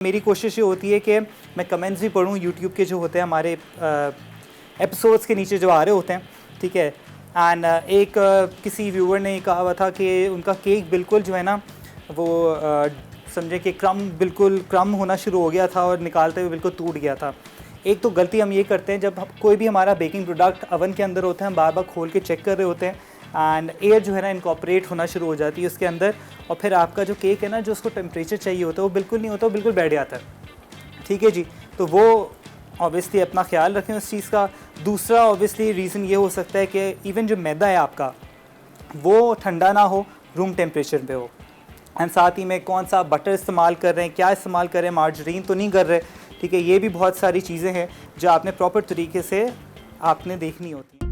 मेरी कोशिश ये होती है कि मैं कमेंट्स भी पढूं यूट्यूब के जो होते हैं हमारे एपिसोड्स के नीचे जो आ रहे होते हैं, ठीक है। एंड एक किसी व्यूअर ने कहा हुआ था कि उनका केक बिल्कुल जो है ना वो समझे कि बिल्कुल क्रम होना शुरू हो गया था और निकालते हुए बिल्कुल टूट गया था। एक तो गलती हम ये करते हैं, जब कोई भी हमारा बेकिंग प्रोडक्ट अवन के अंदर होता है हम बार बार खोल के चेक कर रहे होते हैं एंड एयर जो है ना इनकॉपरेट होना शुरू हो जाती है उसके अंदर, और फिर आपका जो केक है ना जो उसको टेम्परेचर चाहिए होता है वो बिल्कुल नहीं होता, वो बिल्कुल बैठ जाता है, ठीक है जी। तो वो ऑब्वियसली अपना ख्याल रखें उस चीज़ का। दूसरा ऑब्वियसली रीज़न ये हो सकता है कि इवन जो मैदा है आपका वो ठंडा ना हो, रूम टेम्परेचर पे हो। एंड साथ ही में कौन सा बटर इस्तेमाल कर रहे हैं, क्या इस्तेमाल कर रहे हैं, मार्जरीन तो नहीं कर रहे, ठीक है। ये भी बहुत सारी चीज़ें हैं जो आपने प्रॉपर तरीके से आपने देखनी होती हैं।